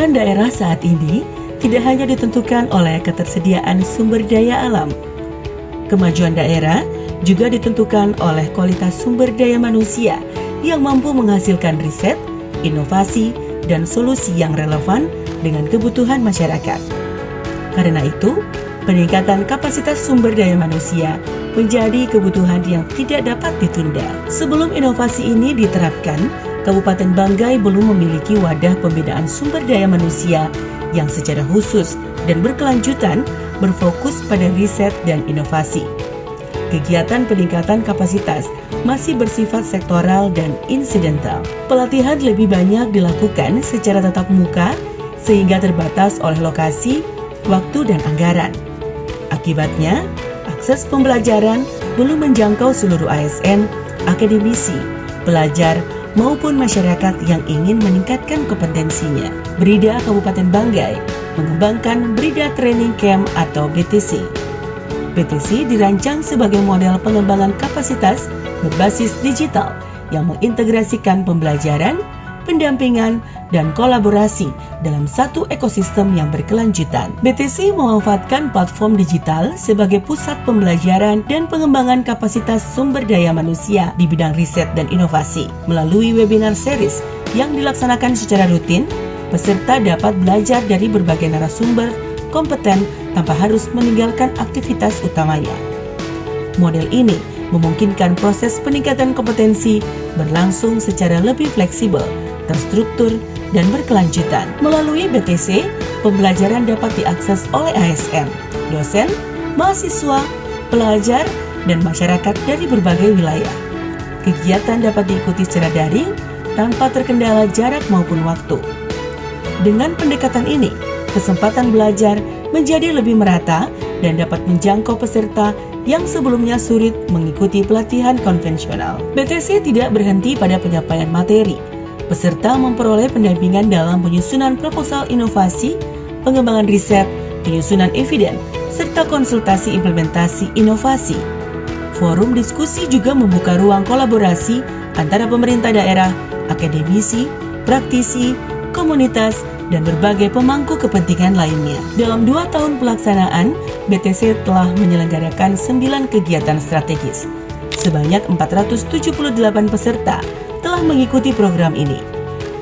Pembangunan daerah saat ini tidak hanya ditentukan oleh ketersediaan sumber daya alam. Kemajuan daerah juga ditentukan oleh kualitas sumber daya manusia yang mampu menghasilkan riset, inovasi, dan solusi yang relevan dengan kebutuhan masyarakat. Karena itu, peningkatan kapasitas sumber daya manusia menjadi kebutuhan yang tidak dapat ditunda. Sebelum inovasi ini diterapkan, Kabupaten Banggai belum memiliki wadah pembinaan sumber daya manusia yang secara khusus dan berkelanjutan berfokus pada riset dan inovasi. Kegiatan peningkatan kapasitas masih bersifat sektoral dan insidental. Pelatihan lebih banyak dilakukan secara tatap muka sehingga terbatas oleh lokasi, waktu, dan anggaran. Akibatnya, akses pembelajaran belum menjangkau seluruh ASN, akademisi, pelajar, maupun masyarakat yang ingin meningkatkan kompetensinya. Brida Kabupaten Banggai mengembangkan Brida Training Camp atau BTC. BTC dirancang sebagai model pengembangan kapasitas berbasis digital yang mengintegrasikan pembelajaran, pendampingan, dan kolaborasi dalam satu ekosistem yang berkelanjutan. BTC memanfaatkan platform digital sebagai pusat pembelajaran dan pengembangan kapasitas sumber daya manusia di bidang riset dan inovasi. Melalui webinar series yang dilaksanakan secara rutin, peserta dapat belajar dari berbagai narasumber kompeten tanpa harus meninggalkan aktivitas utamanya. Model ini memungkinkan proses peningkatan kompetensi berlangsung secara lebih fleksibel, terstruktur, dan berkelanjutan. Melalui BTC, pembelajaran dapat diakses oleh ASN, dosen, mahasiswa, pelajar, dan masyarakat dari berbagai wilayah. Kegiatan dapat diikuti secara daring tanpa terkendala jarak maupun waktu. Dengan pendekatan ini, kesempatan belajar menjadi lebih merata dan dapat menjangkau peserta yang sebelumnya sulit mengikuti pelatihan konvensional. BTC tidak berhenti pada penyampaian materi. Peserta memperoleh pendampingan dalam penyusunan proposal inovasi, pengembangan riset, penyusunan eviden, serta konsultasi implementasi inovasi. Forum diskusi juga membuka ruang kolaborasi antara pemerintah daerah, akademisi, praktisi, komunitas, dan berbagai pemangku kepentingan lainnya. Dalam 2 tahun pelaksanaan, BTC telah menyelenggarakan 9 kegiatan strategis. Sebanyak 478 peserta telah mengikuti program ini.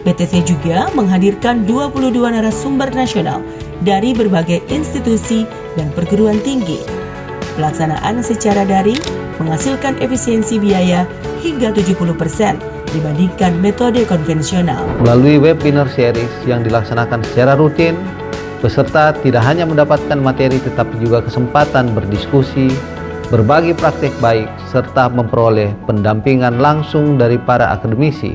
BTC juga menghadirkan 22 narasumber nasional dari berbagai institusi dan perguruan tinggi. Pelaksanaan secara daring menghasilkan efisiensi biaya hingga 70% dibandingkan metode konvensional. Melalui webinar series yang dilaksanakan secara rutin, peserta tidak hanya mendapatkan materi tetapi juga kesempatan berdiskusi, berbagi praktik baik, serta memperoleh pendampingan langsung dari para akademisi,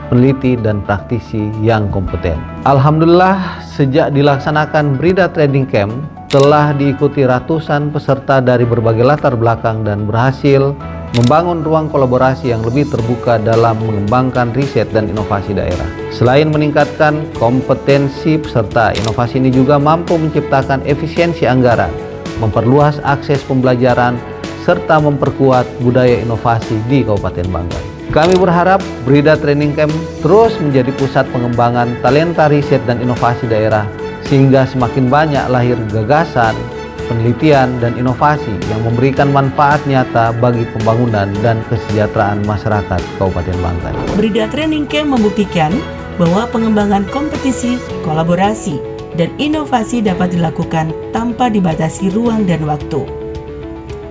peneliti, dan praktisi yang kompeten. Alhamdulillah, sejak dilaksanakan Brida Training Camp, telah diikuti ratusan peserta dari berbagai latar belakang dan berhasil membangun ruang kolaborasi yang lebih terbuka dalam mengembangkan riset dan inovasi daerah. Selain meningkatkan kompetensi peserta, inovasi ini juga mampu menciptakan efisiensi anggaran, memperluas akses pembelajaran, serta memperkuat budaya inovasi di Kabupaten Banggai. Kami berharap Brida Training Camp terus menjadi pusat pengembangan talenta riset dan inovasi daerah, sehingga semakin banyak lahir gagasan, penelitian, dan inovasi yang memberikan manfaat nyata bagi pembangunan dan kesejahteraan masyarakat Kabupaten Banggai. Brida Training Camp membuktikan bahwa pengembangan kompetisi, kolaborasi, dan inovasi dapat dilakukan tanpa dibatasi ruang dan waktu.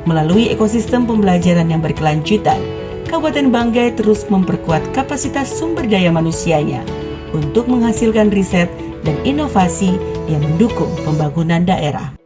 Melalui ekosistem pembelajaran yang berkelanjutan, Kabupaten Banggai terus memperkuat kapasitas sumber daya manusianya untuk menghasilkan riset dan inovasi yang mendukung pembangunan daerah.